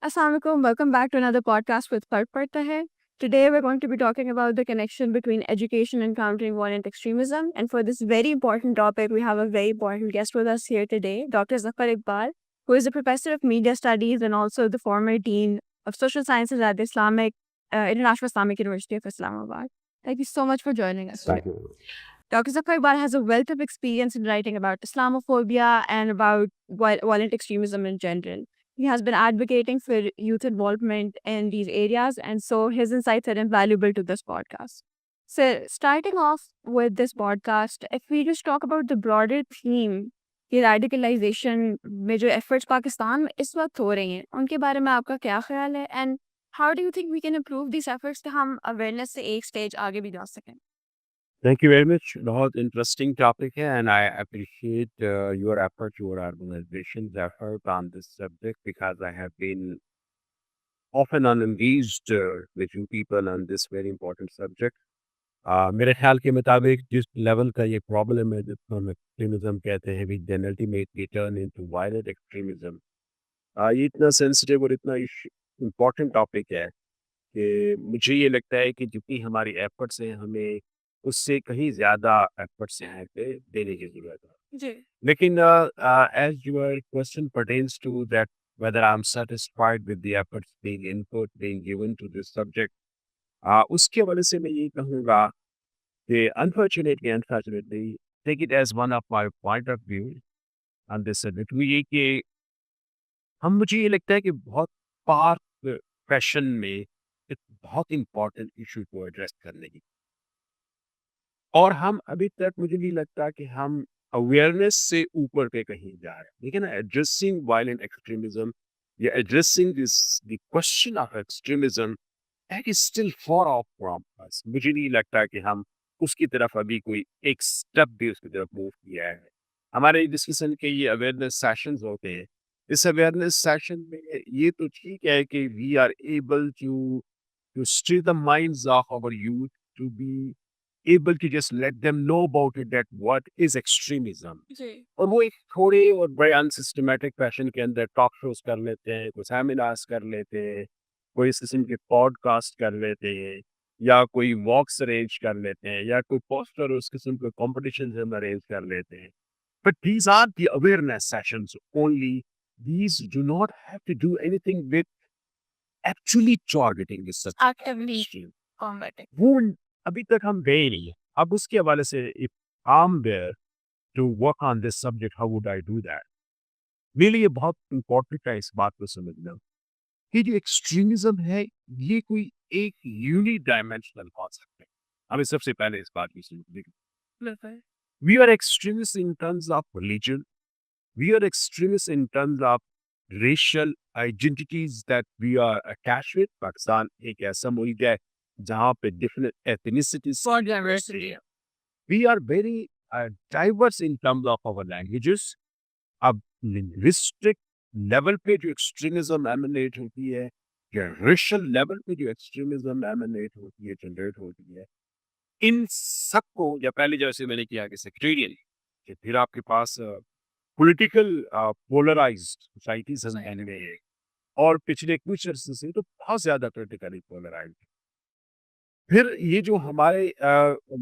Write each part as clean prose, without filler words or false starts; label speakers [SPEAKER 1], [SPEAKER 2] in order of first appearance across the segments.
[SPEAKER 1] Assalamualaikum. Welcome back to another podcast with Fark Padta Hai. Today we're going to be talking about the connection between education and countering violent extremism. And for this very important topic, we have a very important guest with us here today, Dr. Zafar Iqbal, who is a professor of media studies and also the former dean of social sciences at the International Islamic University of Islamabad. Thank you so much for joining us today.
[SPEAKER 2] Thank you.
[SPEAKER 1] Dr. Zafar Iqbal has a wealth of experience in writing about Islamophobia and about violent extremism in general. He has been advocating for youth involvement in these areas, and so his insights are invaluable to this podcast. So, starting off with this podcast, if we just talk about the broader theme कि radicalization में जो efforts Pakistan में इस वक्त हो रही हैं उनके बारे में आपका क्या ख्याल है and how do you think we can improve these efforts कि हम awareness से एक stage आगे भी जा सकें?
[SPEAKER 2] Thank you very much. बहुत interesting topic है, and I appreciate your effort, your organization's effort on this subject because I have been often engaged with you people on this very important subject. मेरे ख्याल के मुताबिक जिस level का ये problem है जिसको हम एक्सट्रीमिज्म कहते हैं which then ultimately turn into violent extremism, ये इतना सेंसिटिव और इतना इम्पोर्टेंट टॉपिक है कि मुझे ये लगता है कि जितनी हमारी एफर्ट्स हैं हमें उससे कहीं ज़्यादा एफर्ट्स यहाँ पे देने की ज़रूरत है।
[SPEAKER 1] जी
[SPEAKER 2] लेकिन as your question pertains to that whether I'm satisfied with the efforts being input being given to this subject, उसके हवाले से मैं ये कहूँगा कि unfortunately take it as one of my point of view on this subject वो ये कि हम मुझे ये लगता है कि बहुत पार्ट फैशन में एक बहुत इम्पोर्टेंट इशू को एड्रेस करने की और हम अभी तक मुझे नहीं लगता कि हम अवेयरनेस से ऊपर पे कहीं जा रहे हैं। लेकिन एड्रेसिंग वायलेंट एक्सट्रीमिज्म या addressing this the question of extremism that is still for of from us. मुझे नहीं लगता कि हम उसकी तरफ अभी कोई एक स्टेप भी उसकी तरफ मूव किया है। हमारे डिस्कशन के ये अवेयरनेस सेशंस होते हैं, इस अवेयरनेस सेशन में ये तो ठीक है कि we are able to steer the minds of our youth to be able to just let them know about it that what is extremism।
[SPEAKER 1] जी
[SPEAKER 2] और वो एक थोड़े और बड़े अनसिस्टमेटिक फैशन के अंदर टॉक शोज कर लेते हैं, कोई सेमिनार्स कर लेते हैं, कोई इस किस्म के पॉडकास्ट कर लेते हैं या कोई वॉक्स अरेंज कर लेते हैं या कोई पोस्टर उस किस्म के कॉम्पिटिशन हम अरेंज कर लेते हैं। But these are the awareness sessions only, these do not have to do anything with actually targeting this
[SPEAKER 1] actively
[SPEAKER 2] issue।
[SPEAKER 1] combating.
[SPEAKER 2] वो अभी तक हम गए नहीं हैं। अब उसके हवाले से if I'm there to work on this subject, how would I do that? मेरे लिए बहुत इम्पोर्टेंट है इस बात को समझना कि जो एक्सट्रीमिज्म है ये कोई एक यूनि डायमेंशनल कॉन्सेप्ट है। हमें सबसे पहले इस बात की समझ
[SPEAKER 1] बिल्कुल
[SPEAKER 2] we are extremist in terms of religion, we are extremists in terms of racial identities that we are attached with। Pakistan एक ऐसा मुल्क है जहाँ पे different ethnicities
[SPEAKER 1] for diversity.
[SPEAKER 2] we are very diverse in terms of our languages। अब linguistic level पे जो extremism emanate होती है या racial level पे जो extremism emanate होती है generate होती है, इन सबको या पहले जैसे मैंने किया कि सेक्रेटरियल, फिर आपके पास पॉलिटिकल पोलराइज्ड सोसाइटीज हैं में और पिछले कुछ अरसे से तो बहुत ज्यादा पोलिटिकली पोलराइज्ड। फिर ये जो हमारे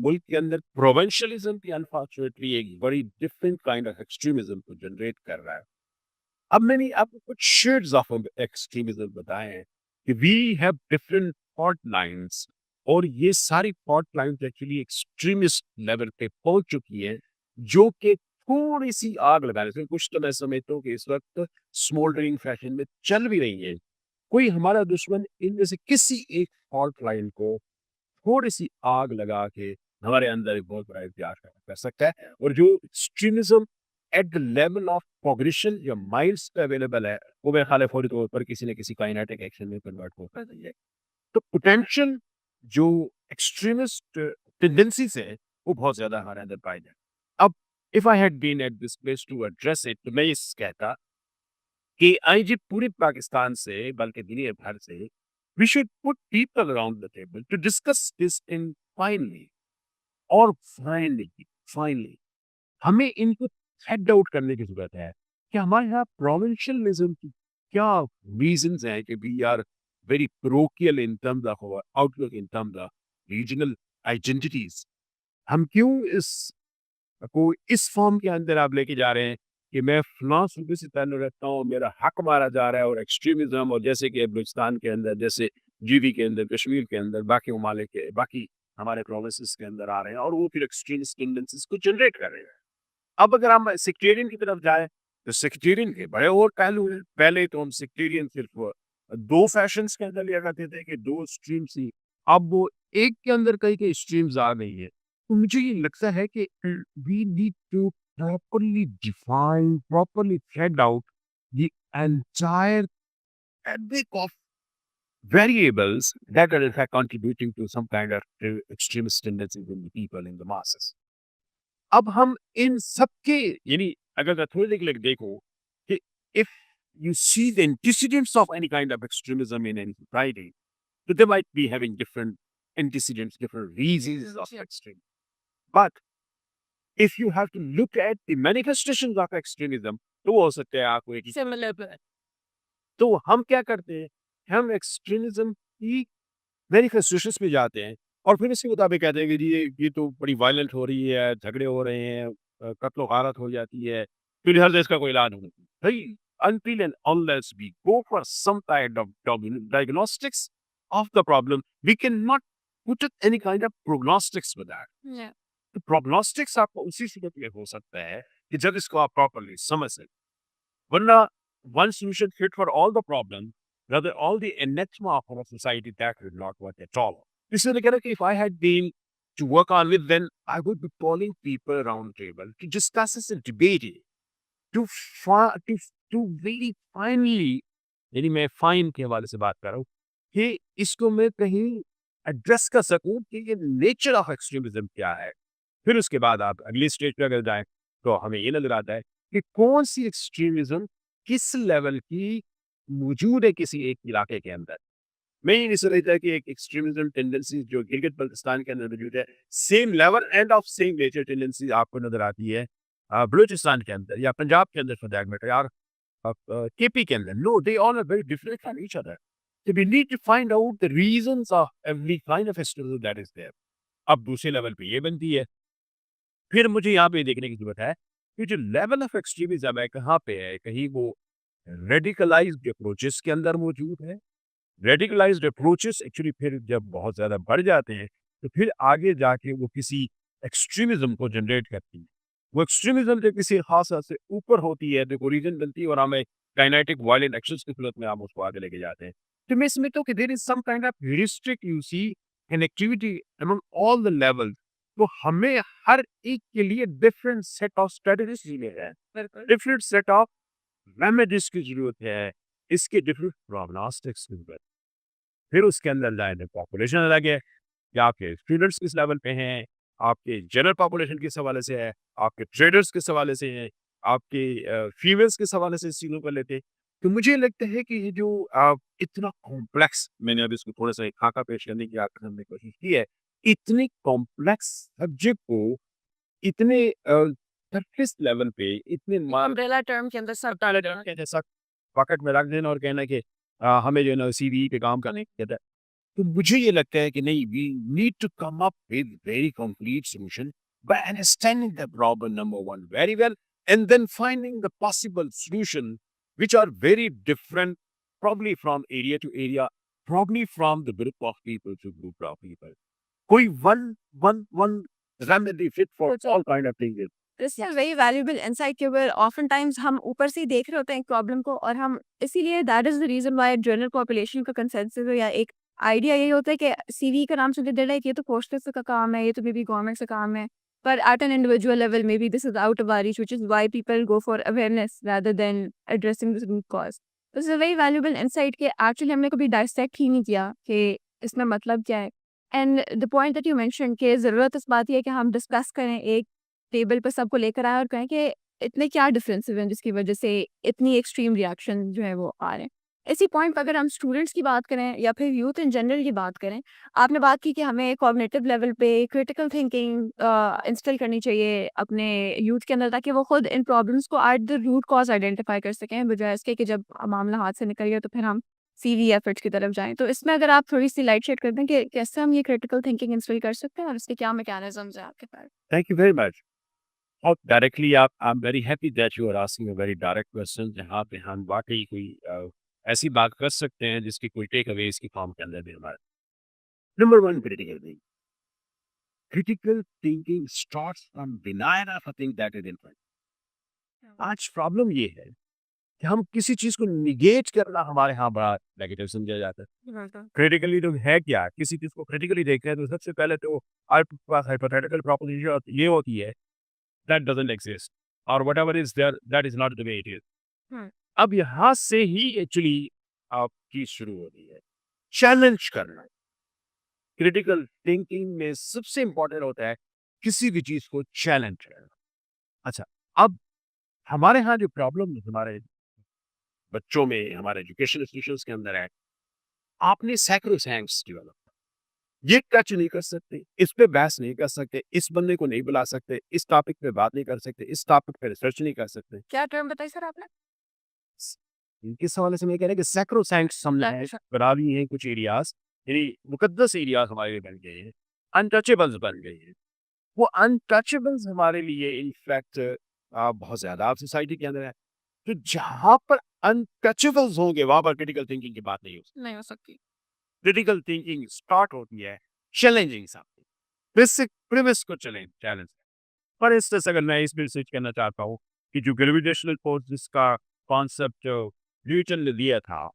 [SPEAKER 2] मुल्क के अंदर प्रोविंशियलिज्म भी अनफॉर्चुनेटली एक बड़ी डिफरेंट काइंड ऑफ एक्सट्रीमिज्म को जनरेट कर रहा है। अब मैंने आपको कुछ शेड्स ऑफ एक्सट्रीमिज्म बताए हैं कि we have different fault lines और ये सारी fault lines actually extremist level पे पहुंच चुकी है जो कि थोड़ी सी आग लगाने से कुछ तो मैं समझता हूँ कि इस वक्त स्मोल्डरिंग फैशन में चल भी रही है। कोई हमारा दुश्मन इनमें से किसी एक फॉल्ट लाइन को थोड़ी सी आग लगा के हमारे अंदर एक बहुत बड़ा इतिहास कर सकता है। और जो extremism at the level of progression या माइल्स पे अवेलेबल है वो मेरे ख्याल है फौरी तौर पर किसी न किसी काइनेटिक एक्शन में कन्वर्ट हो सकती है। तो पोटेंशियल जो एक्सट्रीमिस्ट टेंडेंसीज है वो बहुत ज्यादा हमारे अंदर पाई जाए। अब if I had been at this place to address it तो मैं ये कहता कि आईजी पूरे पाकिस्तान से बल्कि दुनिया भर से we should put people around the table to discuss this in finally. और फाइनली हमें इनको हेड आउट करने की जरूरत है कि हमारे यहाँ प्रोविंशियलिज्म की क्या रीजंस हैं कि we are very parochial in terms of our outlook, in terms of regional identities? हम क्यों इस को इस फॉर्म के अंदर आप लेके जा रहे हैं कि मैं फलां सूबे से ताल्लुक़ रखता हूँ, मेरा हक मारा जा रहा है, और एक्सट्रीमिज़्म, और जैसे कि बलूचिस्तान के अंदर, जैसे जीवी के अंदर, कश्मीर के अंदर, बाकी ममालिक के, बाकी हमारे प्रोविंसेस के अंदर आ रहे हैं, और वो फिर एक्सट्रीमिस्ट टेंडेंसीज़ को जनरेट कर रहे हैं। अब अगर हम सेक्टेरियन की तरफ जाएँ, तो सेक्टेरियन के बड़े और पहलू हैं। पहले तो हम सेक्टेरियन सिर्फ़ 2 फैशंस के अंदर लिया करते थे कि 2 स्ट्रीम्स थी। अब वो एक के अंदर कई-कई स्ट्रीम्स आ गई है। तो मुझे ये लगता है कि we need to properly define, properly thread out the entire fabric of variables that are in fact contributing to some kind of extremist tendencies in the people, in the masses. अब हम इन सबके, यानी अगर मैं थोड़ी देर देखो कि if you see the antecedents of any kind of extremism in any society, so they might be having different antecedents, different reasons of extremism. But if you have to look at the manifestations of extremism, तो हो सकता है आपको एक
[SPEAKER 1] Similar.
[SPEAKER 2] तो हम क्या करते हैं, हम एक्सट्रीमिज्म की मैनिफेस्टेशंस पे जाते हैं और फिर इसके मुताबिक कहते हैं कि जी ये तो बड़ी वायलेंट हो रही है, झगड़े हो रहे हैं, कत्लो गारत हो जाती है, फिर हर देश का कोई इलाज नहीं। भाई, until and unless we go for some kind of diagnostics of the problem, we cannot put any kind of prognostics with that.
[SPEAKER 1] Yeah.
[SPEAKER 2] तो prognostics आपको उसी सूरत में हो सकता है कि जब इसको आप प्रॉपर्ली समझ सकें, वरना one solution fit for all the problems, rather all the anathema of our society, that would not work at all. This is like, if I had been to work on it, then I would be calling people around the table to discuss this and debate it, to very finally, यानी मैं fine के हवाले से बात कर रहा हूँ कि इसको मैं कहीं एड्रेस कर सकूं कि ये नेचर ऑफ एक्सट्रीमिज्म क्या है। फिर उसके बाद आप अगली स्टेज पे अगर जाएं तो हमें ये नजर आता है कि कौन सी एक्सट्रीमिज्म किस लेवल की मौजूद है किसी एक इलाके के अंदर। मैं ये नहीं समझता कि एक एक्सट्रीमिज्म टेंडेंसी जो गिलगित बल्तिस्तान के अंदर मौजूद है, same level end of same nature tendency आपको नजर आती है बलूचिस्तान के अंदर या पंजाब के अंदर फॉर दैट मैटर, यार केपी के अंदर। No, they all are very different from each other. So we need to find out the reasons of every kind of extremism that is there. अब दूसरे लेवल पे ये बनती है, फिर मुझे यहाँ पे देखने की जरूरत है कि जो लेवल ऑफ एक्सट्रीमिज्म है कहाँ पे है। कहीं वो रेडिकलाइज्ड अप्रोचेस के अंदर मौजूद है। रेडिकलाइज्ड अप्रोचेस एक्चुअली फिर जब बहुत ज़्यादा बढ़ जाते हैं तो फिर आगे जाके वो किसी एक्सट्रीमिज्म को जनरेट करती है। वो एक्सट्रीमिज्म जो किसी खास हद से ऊपर होती है तो रीजन बनती है और हमें काइनेटिक वायलेंट एक्शंस की सूरत में हम उसको आगे लेके जाते हैं। तो मैं समझता हूँ कि there is some kind of heuristic you see connectivity among all the levels. तो हमें हर एक के लिए डिफरेंट सेट ऑफ स्ट्रेटजीज चाहिए है, डिफरेंट सेट ऑफ रेमेडीज की जरूरत है, इसके डिफरेंट प्रोग्नोस्टिक्स की जरूरत। फिर उसके अंदर जाए पॉपुलेशन अलग है कि आपके स्टूडेंट्स किस लेवल पे हैं, आपके जनरल पॉपुलेशन किस हवाले से है, आपके ट्रेडर्स किस हवाले से हैं, आपके फीमेल्स किस हवाले से इस चीज़ों को लेते। तो मुझे लगता है कि ये जो इतना कॉम्प्लेक्स, मैंने अभी इसको थोड़ा सा एक खाका पेश करने की आपने हमने कोशिश की है, इतनी कॉम्प्लेक्स सब्जेक्ट को इतने सरफेस लेवल पे इतने
[SPEAKER 1] अम्ब्रेला टर्म के अंदर सब डाला जाना।
[SPEAKER 2] के जैसा पॉकेट में रख देना और कहना कि हमें जो है ना सीवी पे काम करने कहता है। तो मुझे ये लगता है कि नहीं, we need to come up with very complete solution by understanding the problem number one very well and then finding the possible solution which are very different, probably from area to area, probably from the group of people to group of people. कोई one remedy fit for all kind of things.
[SPEAKER 1] This is very valuable insight कि where oftentimes हम ऊपर से ही देख रहे होते हैं problem को और हम इसीलिए that is the reason why general population का कंसेंसस या एक आइडिया यही होता है कि सीवी का नाम सुनते दे रहा है कि ये तो पोस्टर्स का काम है, ये तो मे बी गवर्नमेंट का काम है, but at an individual level maybe this is out of our reach, which is why people go for awareness rather than addressing this root cause. This is a very valuable insight कि actually हमने कभी dissect ही नहीं किया कि इसमें मतलब क्या है। And the point that you mentioned कि ज़रूरत इस बात ही है कि हम डिस्कस करें, एक टेबल पर सबको लेकर आए और कहें कि इतने क्या डिफरेंसेस हैं जिसकी वजह से इतनी एक्सट्रीम रिएक्शन जो है वो आ रहे हैं। इसी पॉइंट पर अगर हम स्टूडेंट्स की बात करें या फिर यूथ इन जनरल की बात करें, आपने बात की कि हमें कॉग्निटिव लेवल पे क्रिटिकल थिंकिंग इंस्टॉल करनी चाहिए अपने यूथ के अंदर, ताकि वो खुद इन प्रॉब्लम्स को at the root cause identify कर सकें, बजाय इसके कि जब मामला हाथ से निकल गया तो फिर हम सीवी एफर्ट्स की तरफ जाएं। तो इसमें अगर आप थोड़ी सी लाइट शेड कर दें कि कैसे हम ये क्रिटिकल थिंकिंग इंस्टॉल कर सकते हैं और इसके क्या मैकेनिज्म्स हैं आपके पास।
[SPEAKER 2] Thank you very much. और डायरेक्टली आप I am very happy that you are asking a very direct question, जहाँ पे हम वाकई कोई ऐसी बात कर सकते हैं जिसकी कोई टेक अवे इसकी फॉर्म के अंदर भी हमारे। Number one, critical thinking. Critical thinking starts from denial of a thing that is in front. आज प्रॉब्लम ये है कि हम किसी चीज को निगेट करना हमारे यहाँ बड़ा नेगेटिव समझा जाता है। क्रिटिकली तो है क्या, किसी चीज को क्रिटिकली देखते हैं तो सबसे पहले तो आपके पास हाइपोथेटिकल प्रोपोजिशन ये होती है that doesn't exist or whatever is there that is not the way it is। अब यहाँ से ही एक्चुअली आपकी शुरू होती है चैलेंज करना। क्रिटिकल थिंकिंग में सबसे इंपॉर्टेंट होता है किसी भी चीज को चैलेंज करना। अच्छा, अब हमारे यहाँ जो प्रॉब्लम हमारे बच्चों में, हमारे एजुकेशन इंस्टीट्यूशंस के अंदर है, आपने सैक्रोसैंक्स डेवलप, ये टच नहीं कर सकते, इस पे बहस नहीं कर सकते, इस बंदे को नहीं बुला सकते, इस टॉपिक पे बात नहीं कर सकते, इस टॉपिक पे रिसर्च नहीं कर सकते।
[SPEAKER 1] क्या टर्म बताई सर आपने?
[SPEAKER 2] किस हवाले से मैं कह रहा कि सैक्रोसैंक्ट्स हमने बना दी हैं कुछ एरियाज, यानी मुकद्दस एरियाज हमारे लिए बन गए हैं, अनटचेबल्स बन गए हैं। वो अनटचेबल्स हमारे लिए इनफैक्ट बहुत ज्यादा आप सोसाइटी के अंदर है। तो जहां पर अनटचेबल्स होंगे वहां पर क्रिटिकल थिंकिंग की बात नहीं हो सकती। क्रिटिकल थिंकिंग स्टार्ट होती है चैलेंजिंग समथिंग, बेसिक प्रीमिस को चैलेंज। फॉर इंस्टेंस अगर मैं इस पे रिसर्च करना चाहता हूँ कि जो ग्रेविटेशनल फोर्स जिसका कॉन्सेप्ट न्यूटन ने दिया था,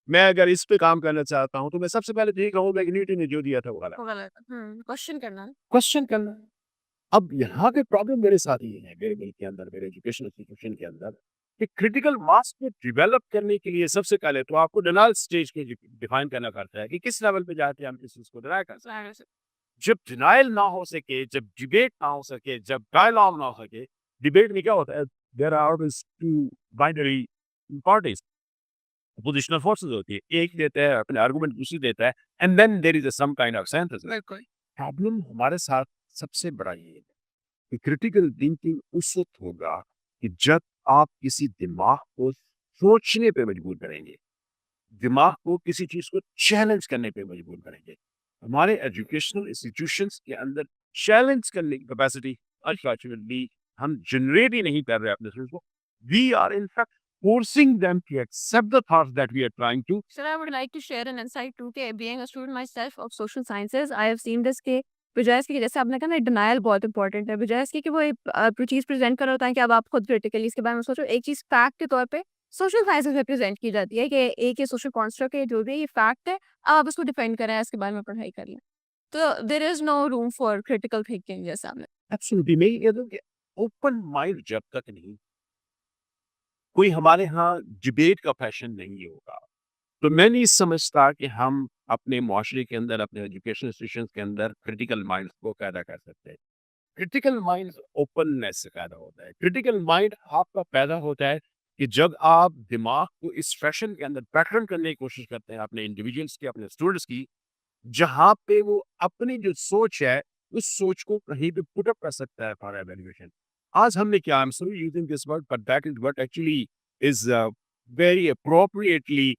[SPEAKER 2] मैं अगर इस पे काम करना चाहता हूँ तो मैं सबसे पहले देख रहा हूँ कि न्यूटन ने जो दिया था वो गलत।
[SPEAKER 1] क्वेश्चन करना है।
[SPEAKER 2] क्वेश्चन करना। अब यहाँ पे प्रॉब्लम मेरे साथ ये है, मेरे मुल्क के अंदर, मेरे एजुकेशन इंस्टीट्यूशन के अंदर, कि क्रिटिकल मास को डेवलप करने के लिए सबसे पहले तो आपको डिनायल स्टेज के डिफाइन करना पड़ता है कि किस लेवल पे जाके हम इस चीज को डिनाई कर सकते हैं। जब डिनायल ना हो सके, जब डिबेट ना हो सके, जब डायलॉग ना हो सके, डिबेट में क्या होता है, there are always two binary parties, oppositional forces होती है, एक देता है अपने आर्गुमेंट, दूसरी देता है, and then there is some kind of synthesis. Problem हमारे साथ सबसे बड़ा ये है कि क्रिटिकल थिंकिंग उस वक्त होगा कि जब आप किसी दिमाग को सोचने पे मजबूर करेंगे, दिमाग को किसी चीज को चैलेंज करने पे मजबूर करेंगे। हमारे एजुकेशनल इंस्टीट्यूशंस के अंदर चैलेंज करने की कैपेसिटी अनफॉर्चुनेटली हम जनरेट ही नहीं कर रहे अपने स्टूडेंट्स को। We are in fact forcing them to accept the thoughts that we are trying to।
[SPEAKER 1] Sir, I would like to share an insight too कि being a student myself of social sciences, I have seen this के बजाय इसके कि जैसे आपने कहा ना denial बहुत इंपॉर्टेंट है, बजाय इसके कि वो एक चीज़ प्रेजेंट कर रहा होता है कि अब आप खुद क्रिटिकली इसके बारे में सोचो, एक चीज़ फैक्ट के तौर पे सोशल साइंसेज में प्रेजेंट की जाती है कि एक ये सोशल कॉन्स्ट्रक्ट है, जो भी ये फैक्ट है, अब आप उसको डिफेंड करें, इसके बारे में पढ़ाई कर लें। तो there is no room for critical thinking जैसे आपने।
[SPEAKER 2] एब्सोल्युटली नहीं, ये तो ओपन माइंड जब तक नहीं, कोई हमारे यहाँ डिबेट का फैशन नहीं होगा, तो मैं नहीं समझता कि हम अपने मुआशरे के अंदर, अपने एजुकेशन इंस्टीट्यूशन के अंदर क्रिटिकल माइंड को पैदा कर सकते हैं। क्रिटिकल माइंड ओपननेस से पैदा होता है। क्रिटिकल माइंड आपका पैदा होता है कि जब आप दिमाग को इस फैशन के अंदर पैटर्न करने की कोशिश करते हैं अपने इंडिविजुअल्स की, अपने स्टूडेंट्स की, जहाँ पे वो अपनी जो सोच है उस सोच को कहीं पे पुट अप कर सकता है फॉर एवेल्युएशन। आज हमने क्या, I am sorry using this word but that is what actually is very appropriately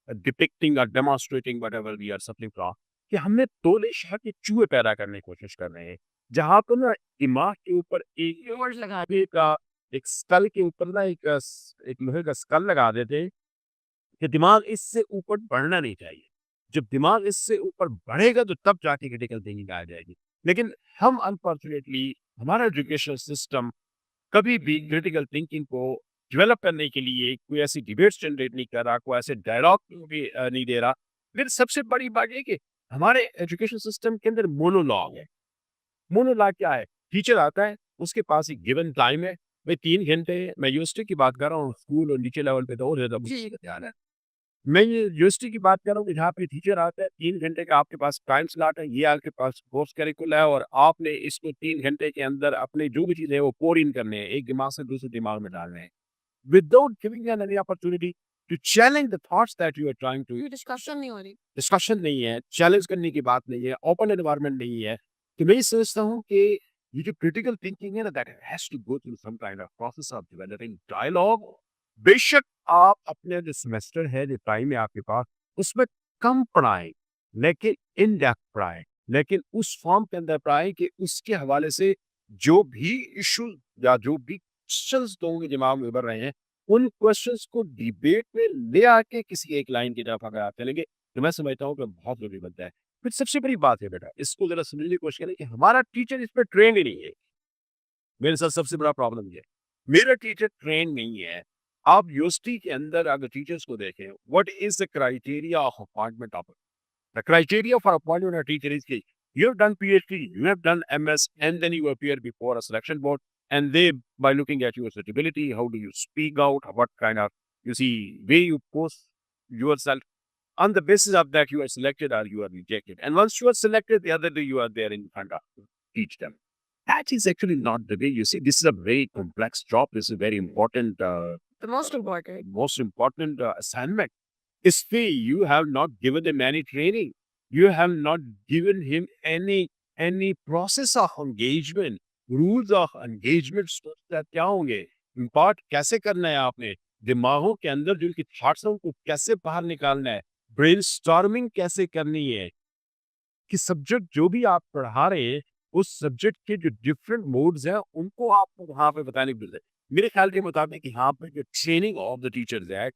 [SPEAKER 2] depicting और demonstrating whatever we are suffering from, कि हमने तोले शाह के चूहे पैदा करने की कोशिश कर रहे हैं, जहाँ पर ना दिमाग के ऊपर एक
[SPEAKER 1] वर्ड लगा
[SPEAKER 2] का, एक स्कल के ऊपर ना एक लोहे का स्कल लगा देते हैं कि दिमाग इससे ऊपर बढ़ना नहीं चाहिए। जब दिमाग इससे ऊपर बढ़ेगा तो तब जाके क्रिटिकल थिंकिंग आ जाएगी। लेकिन हम अनफॉर्चुनेटली, हमारा एजुकेशन सिस्टम कभी भी क्रिटिकल थिंकिंग को डेवलप करने के लिए कोई ऐसी डिबेट्स जनरेट नहीं कर रहा, कोई ऐसे डायलॉग भी नहीं दे रहा। फिर सबसे बड़ी बात ये कि हमारे एजुकेशन सिस्टम के अंदर मोनोलॉग है। मोनोलॉग क्या है? टीचर आता है, उसके पास एक गिवन टाइम है, भाई 3 घंटे, मैं यूनिवर्सिटी की बात कर रहा हूँ, स्कूल और नीचे लेवल पे तो और ज़्यादा मुझे ध्यान है। मैं ये यूनिवर्सिटी की बात कर रहा हूँ, जहाँ पे टीचर आता है, 3 घंटे का आपके पास टाइम स्लॉट है, ये आपके पास कोर्स करिकुलम है और आपने इसको 3 घंटे के अंदर अपने जो भी चीज़ें हैं वो पोर इन करने हैं, एक दिमाग से दूसरे दिमाग में डालने हैं, without giving an any opportunity to challenge the thoughts that you are trying to
[SPEAKER 1] discussion नहीं हो रही.
[SPEAKER 2] डिस्कशन नहीं है, चैलेंज करने की बात नहीं है, ओपन एनवायरनमेंट नहीं है। तो मैं ये सोचता हूँ कि ये जो क्रिटिकल थिंकिंग है ना, that has to go through some kind of process of developing dialogue. बेशक आप अपने जो सेमेस्टर है, जो टाइम है आपके पास, उसमें कम पढ़ाएँ, लेकिन इन डेप्थ पढ़ाएँ, लेकिन उस फॉर्म के अंदर पढ़ाएँ कि उसके हवाले से जो भी इश्यू या जो भी क्वेश्चंस लोगों के दिमाग में उभर रहे हैं, उन क्वेश्चंस को डिबेट में ले आके किसी एक लाइन की तरफ अगर आप चलेंगे, तो मैं समझता हूँ कि बहुत ज़रूरी बनता है। फिर सबसे बड़ी बात है बेटा, इसको ज़रा समझने की कोशिश करें कि हमारा टीचर इस पे ट्रेंड ही नहीं है। मेरे साथ सबसे बड़ा प्रॉब्लम ये है, मेरा टीचर ट्रेंड नहीं है। आप यूनिवर्सिटी के अंदर अगर टीचर्स को देखें, what is the criteria of appointment of the criteria for appointment of a teacher is that you have done PhD, you have done MS, and then you appear before a selection board, and they, by looking at your suitability, how do you speak out, what kind of, you see, way you post yourself, on the basis of that you are selected or you are rejected. And once you are selected, the other day you are there in front of to teach them. That is actually not the way. You see, this is a very complex job. This is a very important,
[SPEAKER 1] The most important.
[SPEAKER 2] most important assignment. Still, you have not given him any training. You have not given him any process of engagement, rules of engagement. that क्या होंगे? Impart कैसे करना है आपने? दिमागों के अंदर जो उनकी थॉट्स हैं उनको कैसे बाहर निकालना है? ब्रेनस्टॉर्मिंग कैसे करनी है? कि सब्जेक्ट जो भी आप पढ़ा रहे हैं, उस सब्जेक्ट के जो डिफरेंट मोड्स हैं, उनको आपको वहाँ पे बताने की जरूरत है। मेरे ख्याल के मुताबिक यहाँ पे जो ट्रेनिंग ऑफ द टीचर्स है,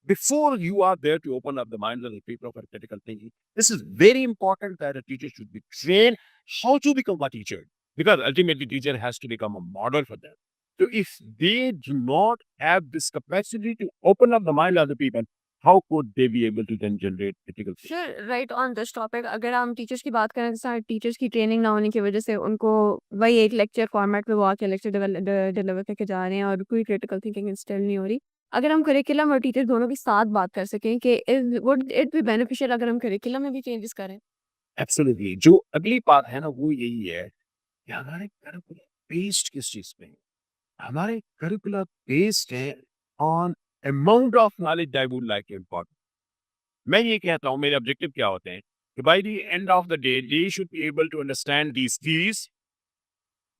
[SPEAKER 2] before you are there to open up the minds of the people for critical thinking, this is very important that a teacher should be trained how to become a teacher, because ultimately teacher has to become a model for them. So if they do not have this capacity to open up the mind of the people, how could they be able to then generate critical thinking?
[SPEAKER 1] Sure, right on this topic, अगर हम teachers की बात करें, जैसे teachers की training ना होने की वजह से उनको वही एक लेक्चर फॉर्मेट में वो आके लेक्चर डिलीवर करके जा रहे हैं और कोई क्रिटिकल थिंकिंग इंस्टॉल नहीं हो रही। अगर हम करिकुलम और टीचर दोनों के साथ बात कर सकें कि वुड इट बी बेनिफिशियल अगर हम करिकुलम में भी चेंजेस करें?
[SPEAKER 2] Absolutely. जो अगली बात है ना वो यही है कि हमारे करिकुलर बेस्ड किस चीज पे है? हमारे करिकुलर बेस्ड है on amount of knowledge I would like import. मैं ये कहता हूँ, मेरे ऑब्जेक्टिव क्या होते हैं कि by the end of the day they should be able to understand these theories.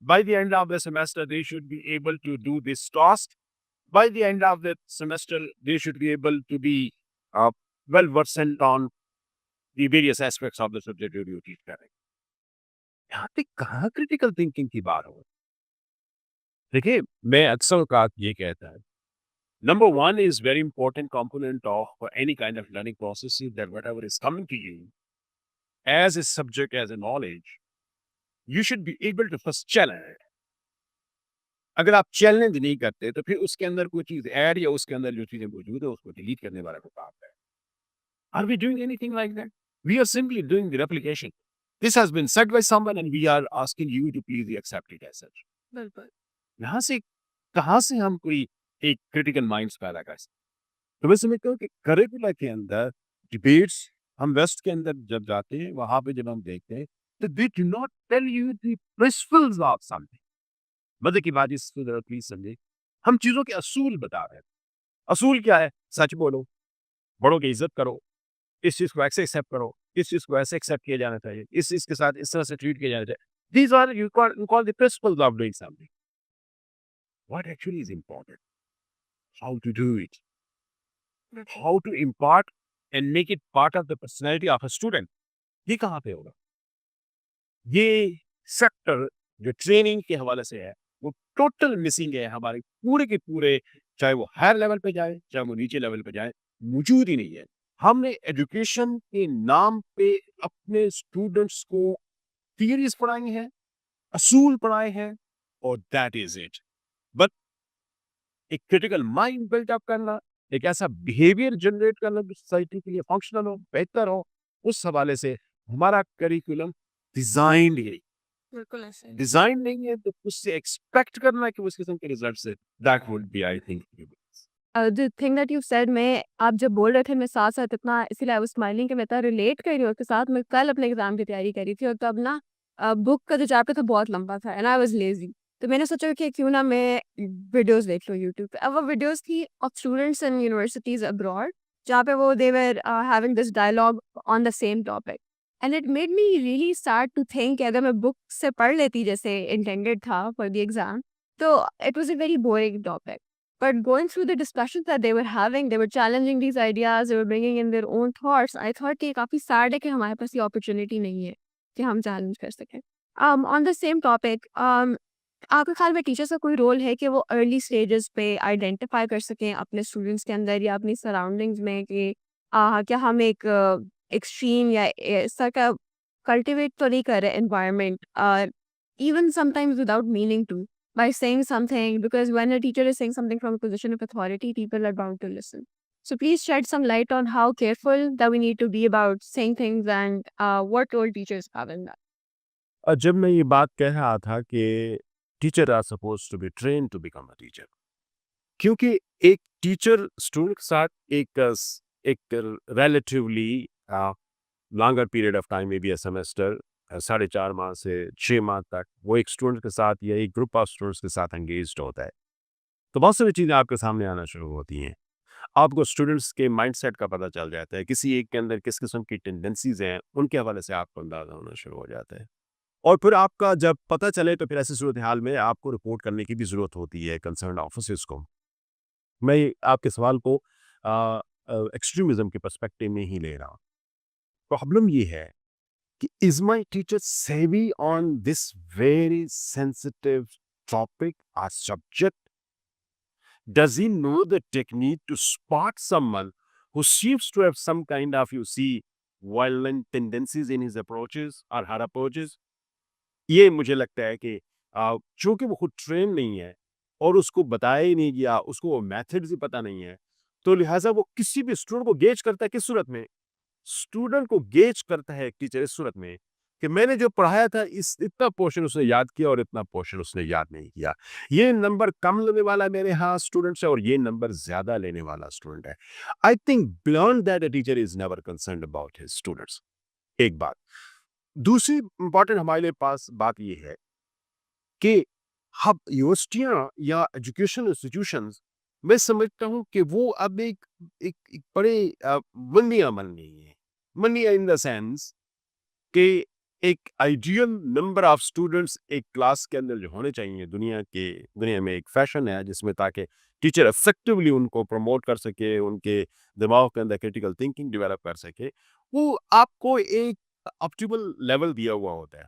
[SPEAKER 2] By the end of the semester they should be able to do this task. By the end of the semester they should be able to be well versant on the various aspects of the subject you teach कर रहे हैं। यहाँ पे कहाँ critical thinking की बात हो? देखिए, मैं अक्सर औकात ये कहता है, number one is very important component of any kind of learning process is that whatever is coming to you as a subject, as a knowledge, you should be able to first challenge it. अगर आप challenge नहीं करते तो फिर उसके अंदर कोई चीज ऐड या उसके अंदर जो चीजें मौजूद है उसको डिलीट करने वाला को काम है। Are we doing anything like that? We are simply doing the replication. This has been said by someone and we are asking you to please accept it as such.
[SPEAKER 1] बिल्कुल।
[SPEAKER 2] यहाँ से कहाँ से हम कोई एक क्रिटिकल माइंड्स पैदा कर सकते? तो मैं समझता हूँ कि करिकुलर के अंदर डिबेट्स, हम वेस्ट के अंदर जब जाते हैं वहां पे जब हम देखते हैं तो they do not tell you the principles of something. मजे की बात इसको जरा प्लीज समझे, हम चीजों के असूल बता रहे हैं। असूल क्या है? सच बोलो, बड़ों की इज्जत करो, इस चीज को ऐसे एक्सेप्ट करो, इस चीज को ऐसे एक्सेप्ट किया जाना चाहिए, इस चीज के साथ इस तरह से ट्रीट किया जाना चाहिए। These are you call the principles of doing something. What actually is important, how to do it, how to impart and make it part of the personality of a student. ये कहाँ पे होगा? ये sector जो training के हवाले से है वो टोटल मिसिंग है हमारे पूरे के पूरे, चाहे वो हायर लेवल पे जाए चाहे वो नीचे लेवल पे जाए, मौजूद ही नहीं है। हमने एजुकेशन के नाम पे अपने स्टूडेंट्स को थियरीज पढ़ाई हैं, असूल पढ़ाए हैं और दैट इज इट। बट एक क्रिटिकल माइंड बिल्ट अप करना, एक ऐसा बिहेवियर जनरेट करना जो सोसाइटी के लिए फंक्शनल हो, बेहतर हो, उस हवाले से हमारा करिकुलम डिजाइन ही
[SPEAKER 1] बिल्कुल ऐसे।
[SPEAKER 2] डिजाइन नहीं है, तो उससे एक्सपेक्ट करना कि उस किस्म के रिजल्ट से, that would be I think
[SPEAKER 1] the thing that you said, मैं आप जब बोल रहे थे मैं साथ-साथ इतना इसीलिए आई वाज़ स्माइलिंग कि मैं इतना रिलेट कर रही हूँ उसके साथ। मैं कल अपने एग्ज़ाम की तैयारी कर रही थी और तब ना बुक का जो चैप्टर था बहुत लंबा था एंड आई वाज़ लेज़ी। तो मैंने सोचा कि क्यों ना मैं वीडियोज़ देख लूँ यूट्यूब पे। अब वो वीडियोज़ थी of students in universities abroad, जहाँ पे वो they were having this dialogue on the same topic. And it made me really start to think कि अगर मैं बुक से पढ़ लेती जैसे इंटेंडेड था फॉर द एग्ज़ाम, तो it was a very boring topic. But going through the discussions that they were having, they were challenging these ideas, they were bringing in their own thoughts. I thought कि काफ़ी sad है कि हमारे पास ये opportunity नहीं है कि हम चैलेंज कर सकें। ऑन द सेम टॉपिक, आपके ख्याल में टीचर्स का कोई रोल है कि वो अर्ली स्टेजेस पे आइडेंटिफाई कर सकें अपने स्टूडेंट्स के अंदर या अपनी सराउंडिंग्स में कि क्या हम एक एक्सट्रीम या इस तरह का कल्टिवेट तो नहीं कर रहे environment, even sometimes without meaning to, by saying something, because when a teacher is saying something from a position of authority, people are bound to listen. So please shed some light on how careful that we need to be about saying things and what role teachers have in that.
[SPEAKER 2] जब मैं ये बात कह रहा था कि teacher are suppose to be train to become a teacher, क्योंकि एक टीचर स्टूडेंट के साथ एक relatively longer period of time, maybe a semester, 4.5 माह से 6 माह तक वो एक स्टूडेंट के साथ या एक ग्रुप ऑफ स्टूडेंट्स के साथ एंगेज्ड होता है। तो बहुत सारी चीज़ें आपके सामने आना शुरू होती हैं। आपको स्टूडेंट्स के माइंडसेट का पता चल जाता है, किसी एक के अंदर किस किस्म की टेंडेंसीज हैं, उनके हवाले से आपको अंदाजा होना शुरू हो जाता है। और फिर आपका जब पता चले तो फिर ऐसी सूरत हाल में आपको रिपोर्ट करने की भी ज़रूरत होती है कंसर्न ऑफिसर्स को। मैं आपके सवाल को एक्सट्रीमिज्म के पर्सपेक्टिव में ही ले रहा हूँ। प्रॉब्लम ये है कि इज माई टीचर सेवी on this very sensitive topic और subject? Does he know the technique to spot someone who seems to have some kind of, you see, violent tendencies in his approaches or her approaches? ये मुझे लगता है कि चूंकि वो खुद train नहीं है और उसको बताया ही नहीं गया, उसको वो मेथड्स ही पता नहीं है, तो लिहाजा वो किसी भी स्टूडेंट को गेज करता है किस सूरत में? स्टूडेंट को गेज करता है टीचर इस सूरत में कि मैंने जो पढ़ाया था इस इतना पोर्शन उसने याद किया और इतना पोर्शन उसने याद नहीं किया। ये नंबर कम लेने वाला मेरे यहाँ स्टूडेंट है और ये नंबर ज्यादा लेने वाला स्टूडेंट है। I think beyond that a teacher is never concerned about his students. एक बात। दूसरी इंपॉर्टेंट हमारे लिए पास बात ये है कि हम यूनिवर्सिटियां या एजुकेशन इंस्टीट्यूशंस, मैं समझता हूँ कि वो अब एक बड़े मंडिया बन गई है। मंडिया इन द सेंस कि एक आइडियल नंबर ऑफ स्टूडेंट्स एक क्लास के अंदर जो होने चाहिए, दुनिया में एक फैशन है जिसमें ताकि टीचर इफेक्टिवली उनको प्रमोट कर सके, उनके दिमाग के अंदर क्रिटिकल थिंकिंग डेवलप कर सके, वो आपको एक ऑप्टिमल लेवल दिया हुआ होता है।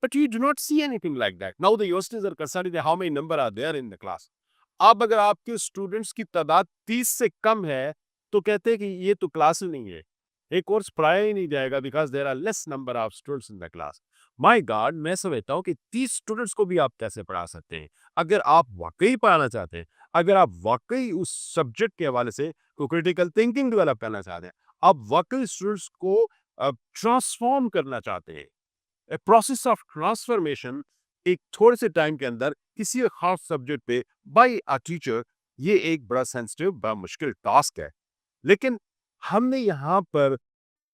[SPEAKER 2] But you do not see anything like that. Now the universities are concerned with how many number are there in the class. अब अगर आपके स्टूडेंट्स की तादाद 30 से कम है तो कहते हैं कि ये तो क्लास ही नहीं है, एक कोर्स पढ़ाया ही नहीं जाएगा because there are less number of students in the class. My God, मैं समझता हूँ कि 30 स्टूडेंट्स को भी आप कैसे पढ़ा सकते हैं? अगर आप वाकई पढ़ाना चाहते हैं, अगर आप वाकई उस सब्जेक्ट के हवाले से कोई क्रिटिकल थिंकिंग डेवलप करना चाहते हैं, आप वाकई स्टूडेंट्स को ट्रांसफॉर्म करना चाहते हैं, प्रोसेस ऑफ ट्रांसफॉर्मेशन एक थोड़े से टाइम के अंदर किसी खास सब्जेक्ट पे बाय अ टीचर, ये एक बड़ा सेंसिटिव, बड़ा मुश्किल टास्क है। लेकिन हमने यहाँ पर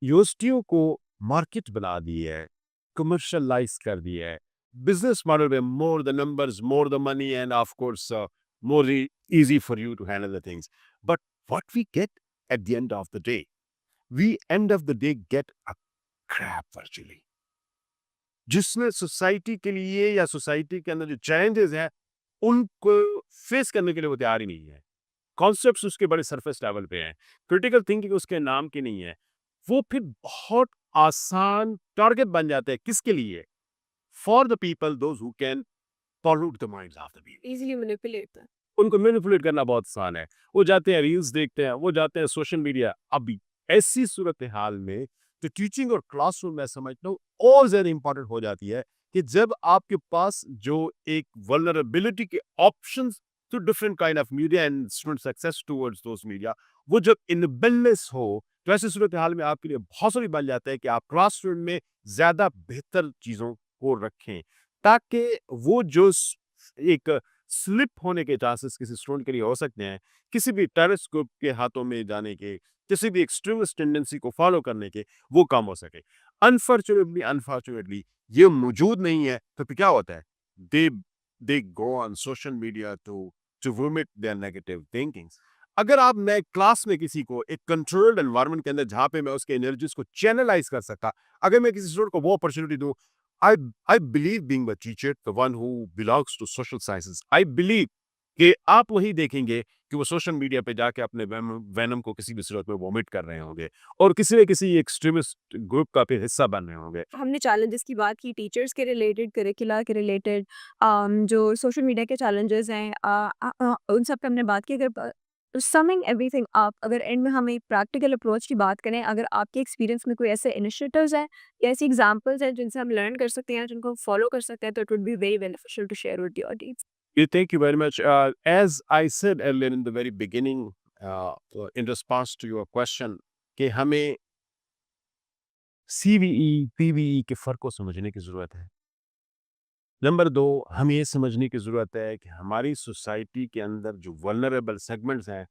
[SPEAKER 2] यूनिवर्सिटियों को मार्केट बना दी है, कमर्शलाइज कर दिया है, बिजनेस मॉडल में more the numbers, more the money end of course more easy for you to handle the things. But what we get at the end of the day, we end of the day get a crap virtually. जिसमें society के लिए या society के अंदर जो challenges हैं उनको face करने के लिए वो तैयार ही नहीं है। कॉन्सेप्ट्स उसके बड़े सरफेस लेवल पे हैं, क्रिटिकल थिंकिंग उसके नाम की नहीं है। वो फिर बहुत आसान टारगेट बन जाते हैं किसके लिए? For the people those who can pollute the minds of the people.
[SPEAKER 1] Easily manipulate.
[SPEAKER 2] उनको मैनिपुलेट करना बहुत आसान है। वो जाते हैं रील्स देखते हैं, वो जाते हैं सोशल मीडिया। अभी ऐसी सूरत हाल में तो टीचिंग और क्लासरूम मैं समझता हूँ और ज्यादा इंपॉर्टेंट हो जाती है कि जब आपके पास जो एक वल्नरेबिलिटी के options to different kind of media and student success towards those media, वो जब इनबैलेंस हो तो ऐसी सूरत हाल में आपके लिए बहुत सारी बन जाता है कि आप क्लासरूम में ज्यादा बेहतर चीजों को रखें ताकि वो जो एक स्लिप होने के चांसेस किसी स्टूडेंट के लिए हो सकते हैं, किसी भी टेररिस्ट ग्रुप के हाथों में जाने के, किसी भी एक्सट्रीमिस्ट टेंडेंसी को फॉलो करने के, वो कम हो सके। अनफॉर्चुनेटली ये मौजूद नहीं है तो फिर क्या होता है? दे they go on social media to vomit their negative thinkings. अगर आप मैं क्लास में किसी को एक कंट्रोल्ड एनवायरनमेंट के अंदर जहाँ पे मैं उसके एनर्जीज को चैनलाइज कर सकता, अगर मैं किसी स्टूडेंट को वो अपॉर्चुनिटी दूं, I I believe being the teacher the one who belongs to social sciences, I believe कि आप वही देखेंगे कि वो सोशल मीडिया पे जाके अपने वेनम को किसी भी सूरत में वोमिट कर रहे होंगे और किसी न किसी एक्सट्रीमिस्ट ग्रुप का फिर हिस्सा बन रहे होंगे।
[SPEAKER 1] हमने चैलेंजेस की बात की टीचर्स के रिलेटेड, करिकुलर के रिलेटेड, जो सोशल मीडिया के चैलेंजेस हैं, उन सब पे हमने बात की। अगर समिंग एवरीथिंग अप, अगर एंड में हम एक प्रैक्टिकल अप्रोच की बात करें, अगर आपके एक्सपीरियंस में कोई ऐसे इनिशिएटिव्स हैं या ऐसी एग्जांपल्स हैं जिनसे हम लर्न कर सकते हैं, जिनको हम फॉलो कर सकते हैं, तो it would be very beneficial to share with the audience.
[SPEAKER 2] Thank you very much. As I said earlier in the very beginning, in response to your question, कि हमें CVE, PVE के फ़र्क को समझने की ज़रूरत है। नंबर 2, हमें ये समझने की ज़रूरत है कि हमारी सोसाइटी के अंदर जो वल्नरेबल सेगमेंट्स हैं,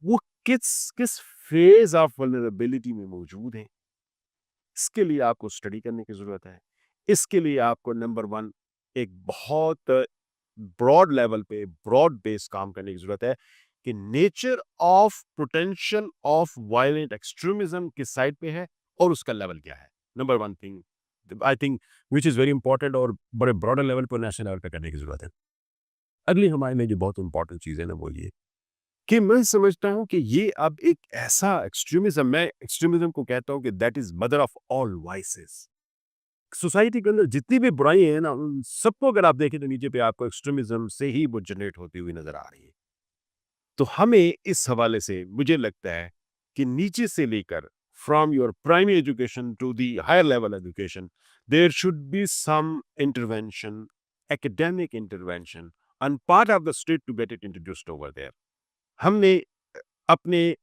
[SPEAKER 2] वो किस किस फ़ेज़ ऑफ वल्नरेबिलिटी में मौजूद हैं। इसके लिए आपको स्टडी करने की ज़रूरत है। इसके लिए आपको नंबर 1 एक बहुत ब्रॉड लेवल पे, ब्रॉड बेस काम करने की ज़रूरत है कि nature of potential of violent extremism किस साइड पे है और उसका लेवल क्या है। Number 1 thing I think which is very important और बड़े ब्रॉडर लेवल पर नेशनल लेवल पे करने की ज़रूरत है। अगली हमारे लिए जो बहुत इंपॉर्टेंट चीज़ है ना वो ये कि मैं समझता हूँ कि ये अब एक ऐसा एक्सट्रीमिज़्म, मैं एक्सट्रीमिज़्म को कहता हूँ कि that is mother of all vices. Society के अंदर जितनी भी बुराई है ना, उन सबको अगर आप देखें तो नीचे पे आपको एक्सट्रीमिज़्म से ही वो जनरेट होती हुई नज़र आ रही है। तो हमें इस हवाले से मुझे लगता है कि नीचे से लेकर from your primary education to the higher level education there should be some intervention, academic intervention on part of the state to get it introduced over there. हमने अपने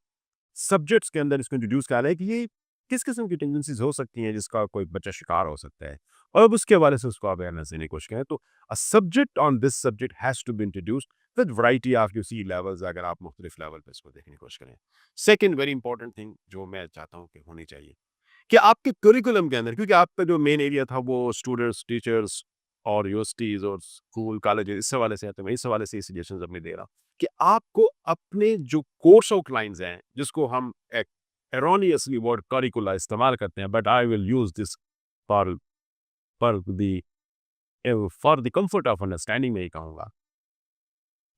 [SPEAKER 2] सब्जेक्ट्स के अंदर इसको इंट्रोड्यूस करा है कि ये किस किस्म की टेंडेंसीज हो सकती हैं जिसका कोई बच्चा शिकार हो सकता है और अब उसके हवाले से उसको अवेयरनेस देने की कोशिश करें। तो a subject on this subject has to be introduced with variety of you see levels, अगर आप मुख्तलिफ लेवल पे इसको देखने की कोशिश करें। सेकंड वेरी इंपॉर्टेंट थिंग जो मैं चाहता हूँ कि होनी चाहिए कि आपके करिकुलम के अंदर, क्योंकि आपका जो मेन एरिया था वो स्टूडेंट्स, टीचर्स और यूनिवर्सिटीज़ और स्कूल, कॉलेजेस, इस हवाले से है, तो मैं इस हवाले से ये सजेशंस अपने दे रहा हूँ कि आपको अपने जो कोर्स आउटलाइन्स हैं, जिसको हम एक एरोनियसली वर्ड करिकुला इस्तेमाल करते हैं, but I will use this for for the comfort of understanding में ही कहूँगा।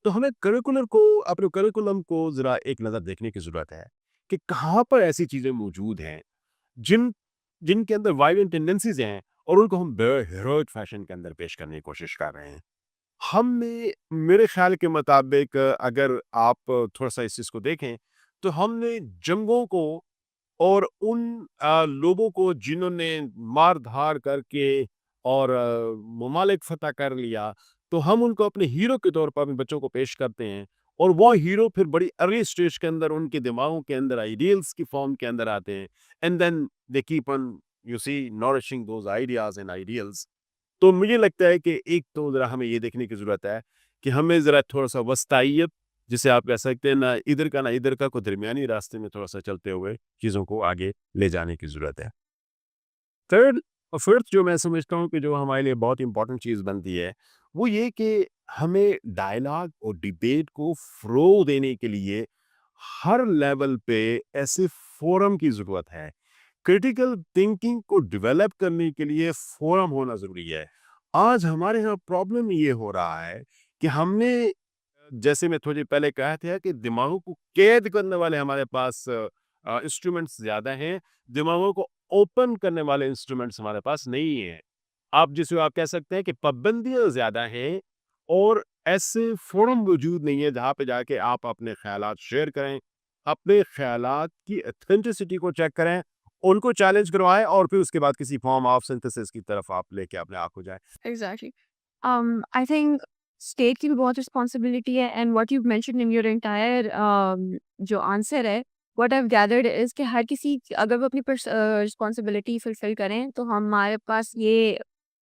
[SPEAKER 2] तो हमें करिकुलर को, अपने करिकुलम को ज़रा एक नज़र देखने की ज़रूरत है कि कहाँ पर ऐसी चीज़ें मौजूद हैं जिन जिनके अंदर वायलेंट टेंडेंसीज हैं और उनको हम हीरोइक फैशन के अंदर पेश करने की कोशिश कर रहे हैं। हमने, मेरे ख्याल के मुताबिक, अगर आप थोड़ा सा इस चीज़ को देखें तो हमने जंगों को और उन लोगों को जिन्होंने मार धाड़ करके और ममालिक फतह कर लिया, तो हम उनको अपने हीरो के तौर पर अपने बच्चों को पेश करते हैं और वो हीरो फिर बड़ी अर्ली स्टेज के अंदर उनके दिमागों के अंदर आइडियल्स की फॉर्म के अंदर आते हैं and then they keep on you see nourishing those ideas and ideals. तो मुझे लगता है कि एक तो ज़रा हमें ये देखने की ज़रूरत है कि हमें ज़रा थोड़ा-सा वस्ताइयत, जिसे आप कह सकते हैं, ना इधर का ना इधर का, को दरमियानी रास्ते में थोड़ा-सा चलते हुए चीज़ों को आगे ले जाने की ज़रूरत है। थर्ड और फोर्थ जो मैं समझता हूँ कि जो हमारे लिए बहुत इम्पोर्टेंट चीज़ बनती है, वो ये कि हमें डायलॉग और डिबेट को फ़रोग़ देने के लिए हर लेवल पे ऐसे फ़ोरम की ज़रूरत है। क्रिटिकल थिंकिंग को डेवलप करने के लिए फ़ोरम होना ज़रूरी है। आज हमारे यहाँ प्रॉब्लम ये हो रहा है कि हमने, जैसे मैं थोड़ी पहले कहा था कि दिमागों को कैद करने वाले हमारे पास इंस्ट्रूमेंट्स ज़्यादा हैं, दिमागों को ओपन करने वाले इंस्ट्रूमेंट्स हमारे पास नहीं हैं। आप जिसे आप कह सकते हैं कि पाबंदियाँ ज़्यादा हैं और ऐसे फ़ोरम मौजूद नहीं है जहाँ पे जाके आप अपने ख़यालात शेयर करें, अपने ख़यालात की ऑथेंटिसिटी को चेक करें, उनको चैलेंज करवाएँ और फिर उसके बाद किसी फ़ॉर्म ऑफ सिंथेसिस की तरफ आप लेके अपने आप हो जाएँ।
[SPEAKER 1] एग्जैक्टली। आई थिंक स्टेट की भी बहुत रिस्पॉन्सिबिलिटी है, and what you mentioned in your entire जो आंसर है, what I have gathered is कि हर किसी अगर वो अपनी रिस्पॉन्सिबिलिटी फुलफिल करें तो हमारे पास ये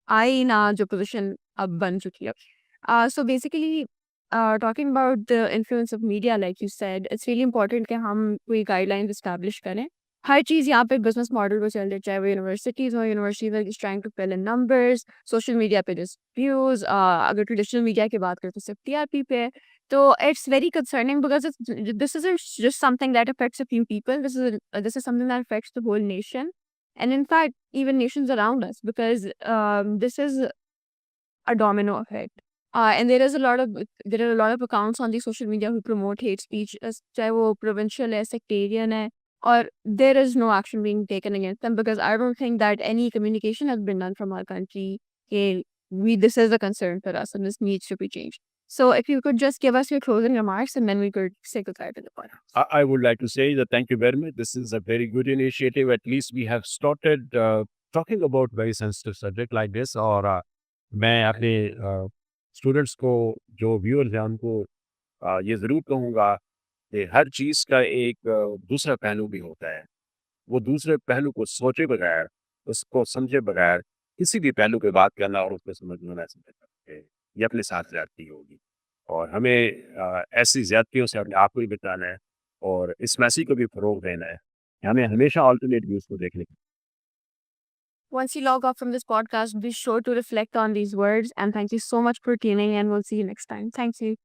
[SPEAKER 1] आई ना जो पोजीशन अब बन चुकी है। So basically talking about the influence of media, like you said, it's really important कि हम कोई गाइडलाइंस इस्टेब्लिश करें हर चीज़ यहाँ पे बिज़नेस मॉडल पे चल रही है, चाहे वो यूनिवर्सिटीज़ हो, universities are just trying to fill in numbers, social media पे जस्ट व्यूज़, अगर ट्रेडिशनल मीडिया की बात करें तो सिर्फ टीआरपी पे है। तो it's very concerning because this isn't just something that affects a few people, this is something that affects the whole nation and in fact even nations around us because this is a domino effect. And there are a lot of accounts on the social media who promote hate speech, चाहे वो provincial है, sectarian है, or there is no action being taken against them because I don't think that any communication has been done from our country. Okay, this is a concern for us and this needs to be changed. So if you could just give us your closing remarks and then we could say goodbye to the podcast.
[SPEAKER 2] I would like to say that thank you very much. This is a very good initiative. At least we have started talking about very sensitive subject like this. और मैं अपने students को जो viewers हैं उनको ये ज़रूर कहूँगा कि हर चीज़ का एक दूसरा पहलू भी होता है। वो दूसरे पहलू को सोचे बगैर, उसको समझे बगैर किसी भी पहलू पे बात करना और उसको समझना ना समझना, ये अपने साथ ज़्यादती होगी। और हमें ऐसी ज़्यादतियों से अपने आप को भी बचाना है और इस मैसेज को भी फ़रोग़ देना है। हमें हमेशा अल्टरनेट व्यूज़ को देखने की
[SPEAKER 1] Once you log off from this podcast, be sure to reflect on these words and thank you so much for tuning in. We'll see you next time. Thank you.